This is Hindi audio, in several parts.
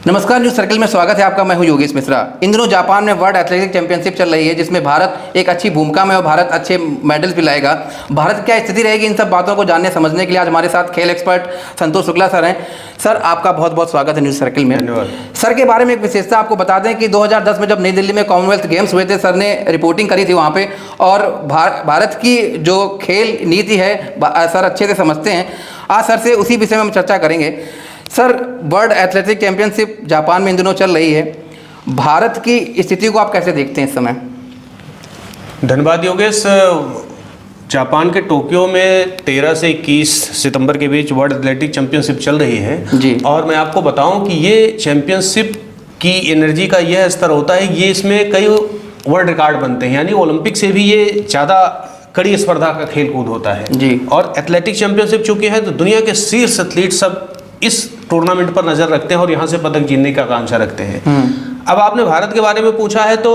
नमस्कार, न्यूज सर्कल में स्वागत है आपका। मैं हूं योगेश मिश्रा। इन दिनों जापान में वर्ल्ड एथलेटिक चैंपियनशिप चल रही है, जिसमें भारत एक अच्छी भूमिका में और भारत अच्छे मेडल्स भी लाएगा। भारत क्या स्थिति रहेगी, इन सब बातों को जानने समझने के लिए आज हमारे साथ खेल एक्सपर्ट संतोष शुक्ला सर हैं। सर, आपका बहुत बहुत स्वागत है न्यूज सर्कल में। धन्यवाद। सर के बारे में एक विशेषता आपको बता दें कि 2010 में जब नई दिल्ली में कॉमनवेल्थ गेम्स हुए थे, सर ने रिपोर्टिंग करी थी वहाँ पे, और भारत की जो खेल नीति है सर अच्छे से समझते हैं। आज सर से उसी विषय में हम चर्चा करेंगे। Sir, world athletic championship Japan में इन दिनों चल रही है, भारत की स्थिति को आप कैसे देखते हैं इस समय? धन्यवाद योगेश। जापान के टोक्यो में 13 से 21 सितंबर के बीच वर्ल्ड एथलेटिक चैंपियनशिप चल रही है जी। और मैं आपको बताऊं कि ये चैंपियनशिप की एनर्जी का यह स्तर होता है, ये इसमें कई वर्ल्ड रिकॉर्ड बनते हैं, यानी ओलंपिक से भी ये ज़्यादा कड़ी स्पर्धा का खेल कूद होता है जी। और एथलेटिक चैंपियनशिप चूंकि है तो दुनिया के शीर्ष एथलीट सब इस टूर्नामेंट पर नजर रखते हैं और यहाँ से पदक जीतने का आकांक्षा रखते हैं। अब आपने भारत के बारे में पूछा है तो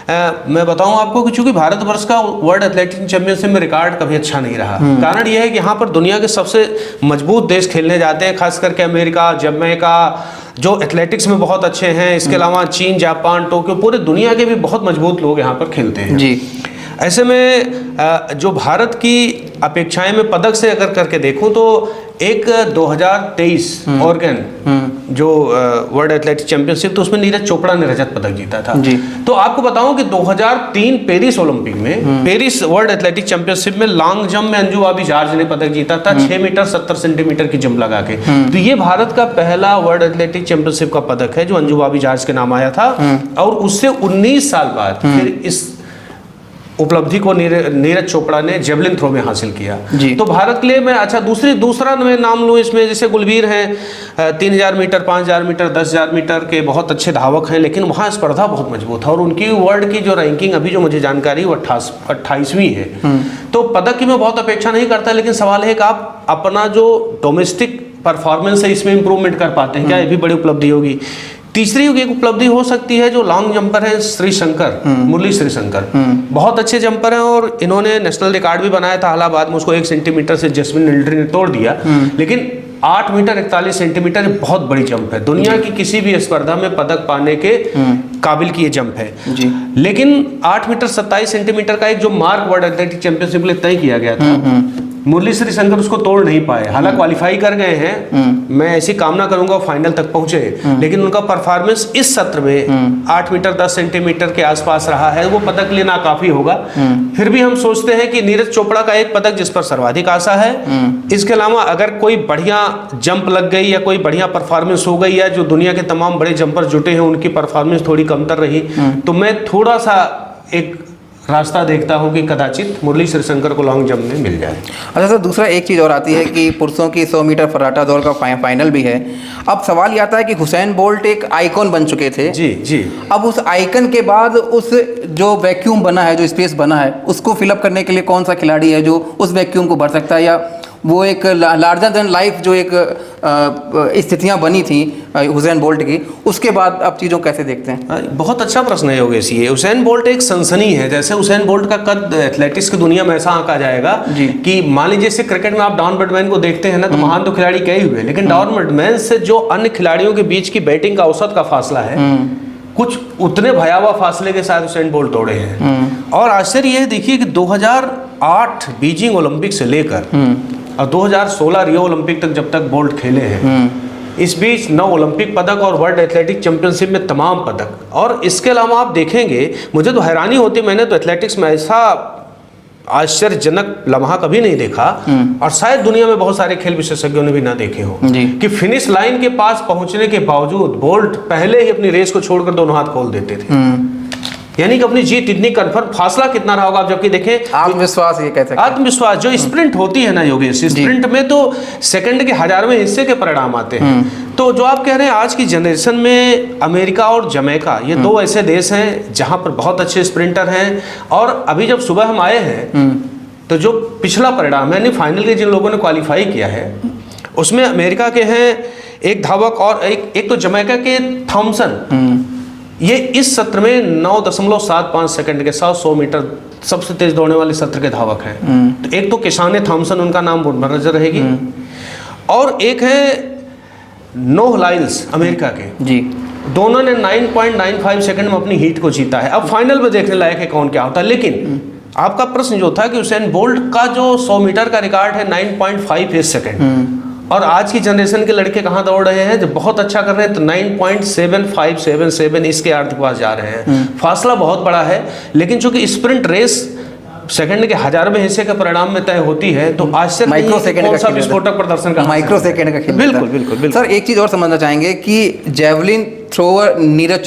मैं बताऊं आपको कि चूंकि भारतवर्ष का वर्ल्ड एथलेटिक चैंपियनशिप में रिकॉर्ड कभी अच्छा नहीं रहा। कारण यह है कि यहाँ पर दुनिया के सबसे मजबूत देश खेलने जाते हैं, खास करके अमेरिका, जमैका, जो एथलेटिक्स में बहुत अच्छे हैं। इसके अलावा चीन, जापान, टोक्यो, पूरे दुनिया के भी बहुत मजबूत लोग यहाँ पर खेलते हैं जी। ऐसे में जो भारत की अपेक्षाएं में पदक से अगर करके देखूं तो एक 2023 ऑर्गन जो वर्ल्ड एथलेटिक चैंपियनशिप, तो उसमें नीरज चोपड़ा ने रजत पदक जीता था जी। तो आपको बताऊं कि 2003 पेरिस ओलंपिक में, पेरिस वर्ल्ड एथलेटिक चैंपियनशिप में लॉन्ग जंप में अंजू बॉबी जॉर्ज ने पदक जीता था 6 मीटर 70 सेंटीमीटर की जंप लगा के। तो ये भारत का पहला वर्ल्ड एथलेटिक चैंपियनशिप का पदक है जो अंजू बॉबी जॉर्ज के नाम आया था। और उससे 19 साल बाद फिर इस उपलब्धि को नीरज चोपड़ा ने जेवलिन थ्रो में हासिल किया जी। तो भारत के लिए मैं दूसरा मैं नाम लूँ इसमें, जैसे गुलबीर हैं 3000 मीटर, 5000 मीटर, 10000 मीटर के बहुत अच्छे धावक हैं, लेकिन वहाँ स्पर्धा बहुत मजबूत है और उनकी वर्ल्ड की जो रैंकिंग अभी जो मुझे जानकारी वो 28वीं है। तो पदक की मैं बहुत अपेक्षा नहीं करता, लेकिन सवाल है कि आप अपना जो डोमेस्टिक परफॉर्मेंस है इसमें इंप्रूवमेंट कर पाते हैं क्या, ये भी बड़ी उपलब्धि होगी। तीसरी एक उपलब्धि हो सकती है जो लॉन्ग जंपर है श्रीशंकर, मुरली श्रीशंकर, बहुत अच्छे जंपर हैं और इन्होंने नेशनल रिकॉर्ड भी बनाया था। इलाहाबाद में उसको 1 सेंटीमीटर से जस्मिन मिलिट्री ने तोड़ दिया, लेकिन 8 मीटर 41 सेंटीमीटर बहुत बड़ी जंप है। दुनिया की किसी भी स्पर्धा में पदक पाने के काबिल की ये जंप है जी। लेकिन 8 मीटर 27 सेंटीमीटर का एक जो मार्क वर्ल्ड एथलेटिक चैंपियनशिप में तय किया गया था, मुरली श्रीशंकर उसको तोड़ नहीं पाए। हालांकि क्वालिफाई कर गए हैं, मैं ऐसी कामना करूंगा फाइनल तक पहुंचे, लेकिन उनका परफॉर्मेंस इस सत्र में 8 मीटर 10 सेंटीमीटर के आसपास रहा है, वो पदक लेना काफी होगा। फिर भी हम सोचते हैं कि नीरज चोपड़ा का एक पदक जिस पर सर्वाधिक आशा है। इसके अलावा अगर कोई बढ़िया जंप लग गई या कोई बढ़िया परफॉर्मेंस हो गई, या जो दुनिया के तमाम बड़े जंपर जुटे हैं उनकी परफॉर्मेंस थोड़ी कमतर रही, तो मैं थोड़ा सा एक रास्ता देखता हूं कि कदाचित मुरली श्रीशंकर को लॉन्ग जंप में मिल जाए। अच्छा सर, दूसरा एक चीज़ और आती है कि पुरुषों की 100 मीटर फर्राटा दौड़ का फाइनल भी है। अब सवाल ये आता है कि हुसैन बोल्ट एक आइकॉन बन चुके थे जी जी। अब उस आइकन के बाद उस जो वैक्यूम बना है, जो स्पेस बना है, उसको फिलअप करने के लिए कौन सा खिलाड़ी है जो उस वैक्यूम को भर सकता है, या वो एक लार्जर देन लाइफ जो एक स्थितियां बनी थी हुसैन बोल्ट की, उसके बाद आप चीज़ों कैसे देखते हैं? बहुत अच्छा प्रश्न है योगेश। ये हुसैन बोल्ट एक सनसनी है। जैसे हुसैन बोल्ट का कद एथलेटिक्स की दुनिया में ऐसा आंका जाएगा कि मान लीजिए जैसे क्रिकेट में आप डॉन ब्रैडमैन को देखते हैं ना, तो महान तो खिलाड़ी कई हुए, लेकिन डॉन ब्रैडमैन से जो अन्य खिलाड़ियों के बीच की बैटिंग का औसत का फासला है, कुछ उतने भयावह फासले के साथ हुसैन बोल्ट तोड़े हैं। और आश्चर्य यह देखिए कि 2008 बीजिंग ओलंपिक से लेकर और 2016 रियो ओलंपिक तक जब तक बोल्ट खेले हैं, इस बीच 9 ओलंपिक पदक और वर्ल्ड एथलेटिक चैंपियनशिप में तमाम पदक। और इसके अलावा आप देखेंगे, मुझे तो हैरानी होती, मैंने तो एथलेटिक्स में ऐसा आश्चर्यजनक लम्हा कभी नहीं देखा, और शायद दुनिया में बहुत सारे खेल विशेषज्ञों ने भी ना देखे हो, कि फिनिश लाइन के पास पहुंचने के बावजूद बोल्ट पहले ही अपनी रेस को छोड़कर दोनों हाथ खोल देते थे। यानी कि अपनी जीत इतनी कन्फर्म, फासला कितना रहा होगा आप जबकि देखें। आत्मविश्वास, ये कहते हैं आत्मविश्वास। जो स्प्रिंट होती है ना योगेश, स्प्रिंट में तो सेकंड के 1000वें हिस्से के परिणाम आते हैं। तो जो आप कह रहे हैं आज की जनरेशन में अमेरिका और जमैका, ये 2 ऐसे देश हैं जहां पर बहुत अच्छे स्प्रिंटर हैं। और अभी जब सुबह हम आए हैं तो जो पिछला परिणाम है, यानी फाइनल के जिन लोगों ने क्वालिफाई किया है, उसमें अमेरिका के हैं एक धावक और एक तो जमैका के थॉमसन। ये इस सत्र में 9.75 सेकंड के साथ 100 मीटर सबसे तेज दौड़ने वाले सत्र के धावक हैं। तो एक तो किशाने थॉमसन, उनका नाम रोजमर्रा रहेगी, और एक है नोह लाइल्स अमेरिका के, जी, दोनों ने 9.95 सेकंड में अपनी हीट को जीता है। अब फाइनल में देखने लायक है कौन क्या होता है। लेकिन आपका प्रश्न जो था कि हुसैन बोल्ट का जो 100 मीटर का रिकॉर्ड है 9.58 सेकंड, और आज की जनरेशन के लड़के कहाँ दौड़ रहे हैं, जब बहुत अच्छा कर रहे हैं तो 9.7577 इसके अर्ध के पास जा रहे हैं। फासला बहुत बड़ा है, लेकिन चूंकि स्प्रिंट रेस सेकंड के हजारवें हिस्से के परिणाम में तय होती है, तो आश्चर्य माइक्रो सेकंड कौन का सा खेल विस्फोटक प्रदर्शन का माइक्रो सेकंड का खेल बिल्कुल बिल्कुल बिल्कुल। सर एक चीज और समझना चाहेंगे कि जेवलिन थ्रोअर नीरज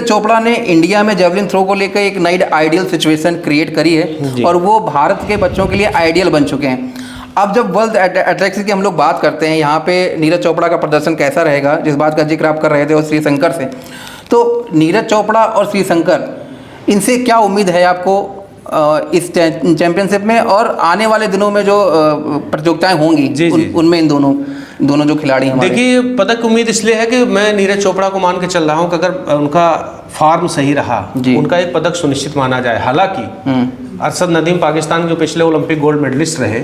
चोपड़ा ने इंडिया में जेवलिन थ्रो को लेकर एक नई आइडियल सिचुएशन क्रिएट करी है और वो भारत के बच्चों के लिए आइडियल बन चुके हैं। अब जब वर्ल्ड एथलेटिक्स की हम लोग बात करते हैं, यहाँ पे नीरज चोपड़ा का प्रदर्शन कैसा रहेगा, जिस बात का जिक्र आप कर रहे थे और श्रीशंकर से, तो नीरज चोपड़ा और श्रीशंकर, इनसे क्या उम्मीद है आपको इस चैंपियनशिप में और आने वाले दिनों में जो प्रतियोगिताएं होंगी उनमें इन दोनों जो खिलाड़ी हमारे? देखिए, पदक की उम्मीद इसलिए है कि मैं नीरज चोपड़ा को मान के चल रहा हूँ कि अगर उनका फॉर्म सही रहा, उनका एक पदक सुनिश्चित माना जाए। हालांकि अरशद नदीम पाकिस्तान के पिछले ओलंपिक गोल्ड मेडलिस्ट रहे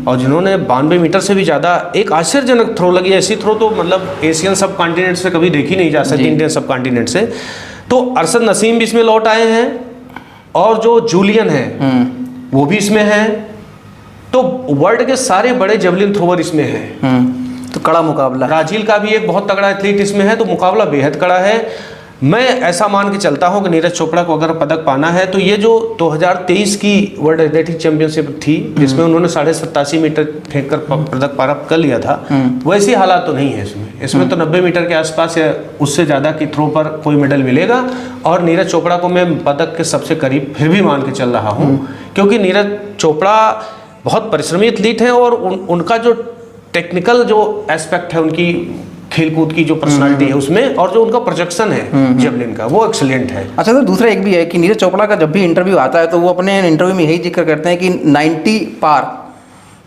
और जिन्होंने 92 मीटर से भी ज़्यादा एक आश्चर्यजनक थ्रो लगी, ऐसी थ्रो तो मतलब एशियन सब कॉन्टिनेंट से कभी देखी नहीं जा सकती, इंडियन सब कॉन्टिनेंट से। तो अरशद नसीम भी इसमें लौट आए हैं और जो जूलियन है वो भी इसमें है, तो वर्ल्ड के सारे बड़े जेवलिन थ्रोवर इसमें हैं। तो कड़ा मुकाबला, ब्राजील का भी एक बहुत तगड़ा एथलीट इसमें है, तो मुकाबला बेहद कड़ा है। मैं ऐसा मान के चलता हूं कि नीरज चोपड़ा को अगर पदक पाना है तो ये जो 2023 की वर्ल्ड एथलेटिक्स चैंपियनशिप थी, जिसमें उन्होंने 87.5 मीटर फेंक कर पदक प्राप्त कर लिया था, वैसी हालात तो नहीं है इसमें तो 90 मीटर के आसपास या उससे ज़्यादा की थ्रो पर कोई मेडल मिलेगा। और नीरज चोपड़ा को मैं पदक के सबसे करीब फिर भी मान के चल रहा हूँ, क्योंकि नीरज चोपड़ा बहुत परिश्रमी एथलीट हैं और उनका जो टेक्निकल जो एस्पेक्ट है, उनकी खेलकूद की जो पर्सनालिटी है उसमें, और जो उनका प्रोजेक्शन है जेवलिन का, वो एक्सीलेंट है। अच्छा सर, दूसरा एक भी है कि नीरज चोपड़ा का जब भी इंटरव्यू आता है तो वो अपने इंटरव्यू में यही जिक्र करते हैं कि 90 पार,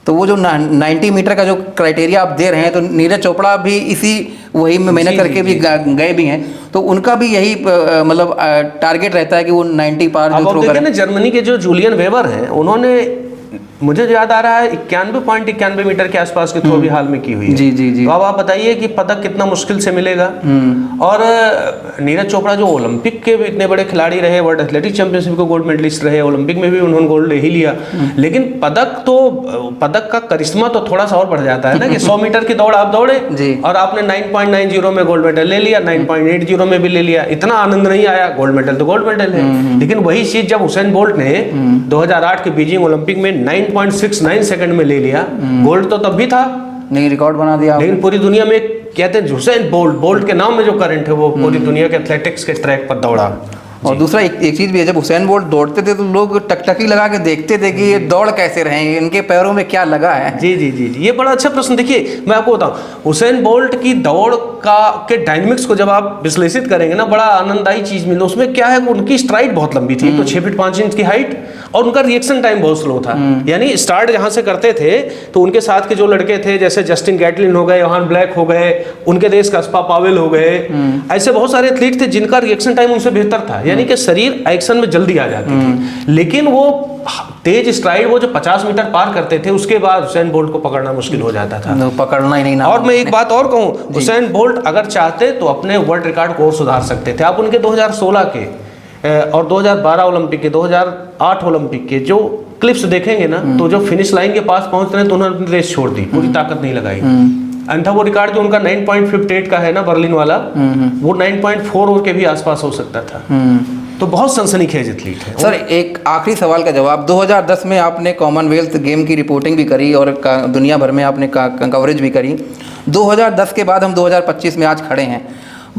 तो वो जो 90 मीटर का जो क्राइटेरिया आप दे रहे हैं, तो नीरज चोपड़ा भी इसी वही में मेहनत करके भी गए भी हैं, तो उनका भी यही मतलब टारगेट रहता है कि वो 90 पार जो थ्रो करें। जर्मनी के जो जूलियन वेबर हैं, उन्होंने मुझे याद आ रहा है 91.91 मीटर के आसपास की थ्रो भी हाल में की हुई है। जी जी जी। तो अब आप बताइए कि पदक कितना मुश्किल से मिलेगा। और नीरज चोपड़ा जो ओलंपिक के भी इतने बड़े खिलाड़ी रहे, वर्ल्ड एथलेटिक्स चैंपियनशिप को गोल्ड मेडलिस्ट रहे, ओलंपिक में भी उन्होंने गोल्ड ले ही लिया, लेकिन पदक का करिश्मा तो थोड़ा सा और बढ़ जाता है ना कि 100 मीटर की दौड़ आप दौड़े और आपने 9.90 में गोल्ड मेडल ले लिया, 9.80 में भी ले लिया, इतना आनंद नहीं आया। गोल्ड मेडल तो गोल्ड मेडल है, लेकिन वही चीज जब हुसैन बोल्ट ने 2008 के बीजिंग ओलंपिक में 9.69 सेकंड में ले लिया, गोल्ड तो तब भी था, नहीं रिकॉर्ड बना दिया, लेकिन पूरी दुनिया में कहते हैं हुसैन बोल्ट के नाम में जो करंट है वो पूरी दुनिया के एथलेटिक्स के ट्रैक पर दौड़ा। और दूसरा एक चीज़ भी है, जब हुसैन बोल्ट दौड़ते थे तो लोग टकटकी लगा के देखते थे कि ये दौड़ कैसे रहे हैं, इनके पैरों में क्या लगा है। जी जी जी जी, ये बड़ा अच्छा प्रश्न। देखिए, मैं आपको बताऊं, हुसैन बोल्ट की दौड़ के डायनेमिक्स को जब आप विश्लेषित करेंगे ना, बड़ा आनंददायी चीज़ मिली उसमें। क्या है, उनकी स्ट्राइड बहुत लंबी थी, तो 6 फीट 5 इंच की हाइट, और उनका रिएक्शन टाइम बहुत स्लो था। यानी स्टार्ट जहाँ से करते थे तो उनके साथ के जो लड़के थे, जैसे जस्टिन गैटलिन हो गए, योहान ब्लैक हो गए, उनके देश का अस्पा पावेल हो गए, ऐसे बहुत सारे एथलीट थे जिनका रिएक्शन टाइम उनसे बेहतर था, यानी कि शरीर एक्शन में जल्दी आ जाती थी। लेकिन वो तेज स्ट्राइड, वो जो 50 मीटर पार करते थे, उसके बाद हुसैन बोल्ट को पकड़ना मुश्किल हो जाता था, पकड़ना ही नहीं। और मैं एक बात और कहूँ, हुसैन बोल्ट अगर चाहते तो अपने वर्ल्ड रिकॉर्ड को और सुधार सकते थे। आप उनके 2016 के और 2012 ओलंपिक के, 2008 ओलंपिक के जो क्लिप्स देखेंगे ना, तो जो फिनिश लाइन के पास पहुंच रहे तो उन्होंने अपनी रेस छोड़ दी, पूरी ताकत नहीं लगाई। अन्यथा वो रिकॉर्ड जो उनका 9.58 का है ना, बर्लिन वाला, वो 9.4 के भी आसपास हो सकता था। तो बहुत सनसनीखेज एथलीट है। सर, एक आखिरी सवाल का जवाब, 2010 में आपने कॉमनवेल्थ गेम की रिपोर्टिंग भी करी और दुनिया भर में आपने कवरेज भी करी। 2010 के बाद हम 2025 में आज खड़े हैं।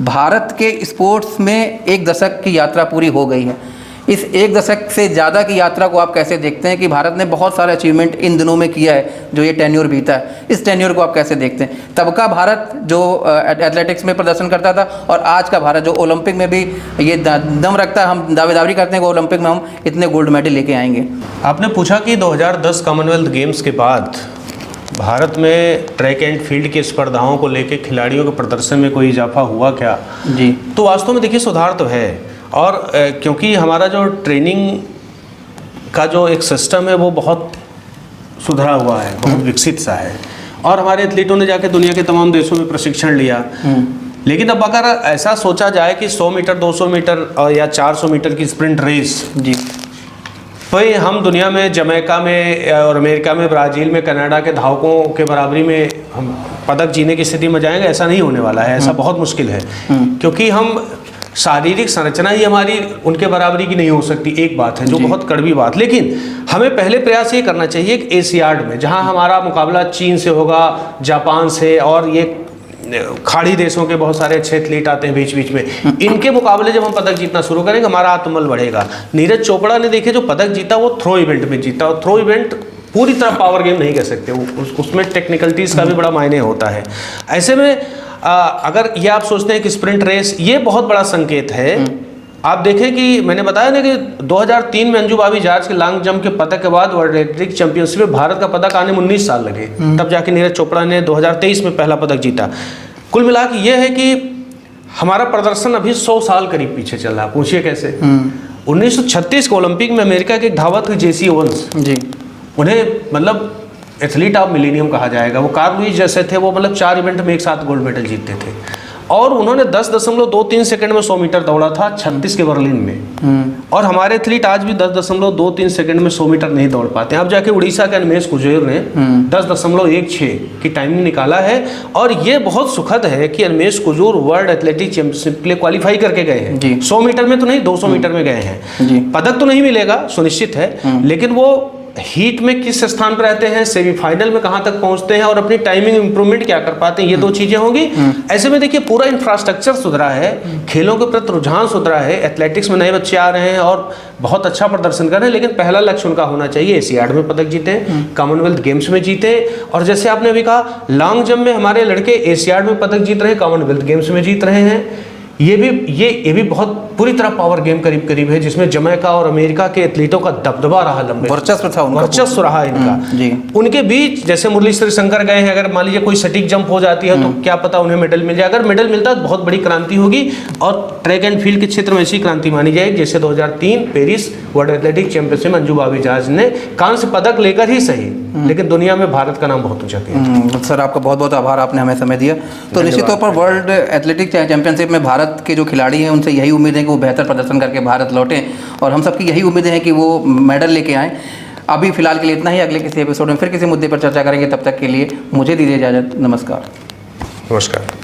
भारत के स्पोर्ट्स में एक दशक की यात्रा पूरी हो गई है। इस एक दशक से ज़्यादा की यात्रा को आप कैसे देखते हैं कि भारत ने बहुत सारे अचीवमेंट इन दिनों में किया है, जो ये टेन्योर बीता है, इस टेन्योर को आप कैसे देखते हैं? तब का भारत जो एथलेटिक्स में प्रदर्शन करता था और आज का भारत जो ओलंपिक में भी ये दम रखता है, हम दावेदारी करते हैं कि ओलंपिक में हम इतने गोल्ड मेडल लेके आएंगे। आपने पूछा कि 2010 कॉमनवेल्थ गेम्स के बाद भारत में ट्रैक एंड फील्ड की स्पर्धाओं को लेकर खिलाड़ियों के प्रदर्शन में कोई इजाफा हुआ क्या? जी, तो वास्तव में देखिए, सुधार तो है। और क्योंकि हमारा जो ट्रेनिंग का जो एक सिस्टम है वो बहुत सुधरा हुआ है, बहुत विकसित सा है, और हमारे एथलीटों ने जाके दुनिया के तमाम देशों में प्रशिक्षण लिया। लेकिन अब अगर ऐसा सोचा जाए कि 100 मीटर 200 मीटर या 400 मीटर की स्प्रिंट रेस, जी, भाई हम दुनिया में जमैका में और अमेरिका में, ब्राज़ील में, कनाडा के धावकों के बराबरी में हम पदक जीने की स्थिति में जाएंगे, ऐसा नहीं होने वाला है। ऐसा बहुत मुश्किल है, क्योंकि हम शारीरिक संरचना ही हमारी उनके बराबरी की नहीं हो सकती, एक बात है जो बहुत कड़वी बात। लेकिन हमें पहले प्रयास ये करना चाहिए कि एशियाड में, जहां हमारा मुकाबला चीन से होगा, जापान से, और ये खाड़ी देशों के बहुत सारे अच्छे एथलीट आते हैं बीच बीच में, इनके मुकाबले जब हम पदक जीतना शुरू करेंगे, हमारा आत्मबल बढ़ेगा। नीरज चोपड़ा ने देखिए जो पदक जीता वो थ्रो इवेंट में जीता, और थ्रो इवेंट पूरी तरह पावर गेम नहीं कह सकते, उसमें टेक्निकलिटीज़ का भी बड़ा मायने होता है। ऐसे में अगर ये आप सोचते हैं कि स्प्रिंट रेस ये बहुत बड़ा संकेत है, आप देखें कि मैंने बताया ना कि 2003 में अंजू बाबी जॉर्ज के लॉन्ग जंप के पदक के बाद वर्ल्ड एथलेटिक चैंपियनशिप में भारत का पदक आने में 19 साल लगे, तब जाके नीरज चोपड़ा ने 2023 में पहला पदक जीता। कुल मिला के ये है कि हमारा प्रदर्शन अभी 100 साल करीब पीछे चल रहा है। पूछिए कैसे। 1936 के ओलंपिक में अमेरिका के एक धावक थे जेसी ओवंस जी, उन्हें मतलब एथलीट ऑफ मिलेनियम कहा जाएगा। वो कार्ल लुईस जैसे थे, वो मतलब 4 इवेंट में एक साथ गोल्ड मेडल जीतते थे, और उन्होंने 10.23 सेकंड में 100 मीटर दौड़ा था 36 के बर्लिन में। और हमारे एथलीट आज भी 10.23 सेकंड में 100 मीटर नहीं दौड़ पाते हैं। अब जाके उड़ीसा के अनमेश कुजूर ने 10.16 की टाइमिंग निकाला है, और ये बहुत सुखद है कि Unmesh Kujur world athletic championship के लिए क्वालिफाई करके गए हैं। 100 मीटर में तो नहीं, 200 मीटर में गए हैं। पदक तो नहीं मिलेगा सुनिश्चित है, लेकिन वो हीट में किस स्थान पर रहते हैं, सेमीफाइनल में कहां तक पहुंचते हैं, और अपनी टाइमिंग इंप्रूवमेंट क्या कर पाते हैं, ये 2 चीजें होंगी। ऐसे में देखिए पूरा इंफ्रास्ट्रक्चर सुधरा है, खेलों के प्रति रुझान सुधरा है, एथलेटिक्स में नए बच्चे आ रहे हैं और बहुत अच्छा प्रदर्शन कर रहे हैं। लेकिन पहला लक्ष्य उनका होना चाहिए एशियाड में पदक जीते, कॉमनवेल्थ गेम्स में जीते, और जैसे आपने अभी कहा लॉन्ग जंप में हमारे लड़के एशियाड में पदक जीत रहे हैं, कॉमनवेल्थ गेम्स में जीत रहे हैं। ये भी बहुत पूरी तरह पावर गेम करीब करीब है, जिसमें जमैका और अमेरिका के एथलीटों का दबदबा रहा, लंबे वर्चस्व था उनका, वर्चस्व रहा इनका जी। उनके बीच जैसे मुरली श्रीशंकर गए हैं, अगर मान लीजिए कोई सटीक जंप हो जाती है तो क्या पता उन्हें मेडल मिल जाए। अगर मेडल मिलता है तो बहुत बड़ी क्रांति होगी, और ट्रैक एंड फील्ड के क्षेत्र में ऐसी क्रांति मानी जाएगी जैसे 2003 पेरिस वर्ल्ड एथलेटिक चैंपियनशिप में अंजू बाबी जॉर्ज ने कांस्य पदक लेकर ही सही, लेकिन दुनिया में भारत का नाम बहुत ऊंचा किया। सर आपका बहुत बहुत आभार, आपने हमें समय दिया। तो निश्चित तौर पर वर्ल्ड एथलेटिक चैंपियनशिप में भारत के जो खिलाड़ी हैं उनसे यही उम्मीद है कि वो बेहतर प्रदर्शन करके भारत लौटें, और हम सबकी यही उम्मीद है कि वो मेडल लेके आएँ। अभी फिलहाल के लिए इतना ही, अगले किसी एपिसोड में फिर किसी मुद्दे पर चर्चा करेंगे। तब तक के लिए मुझे दीजिए इजाज़त। नमस्कार। नमस्कार।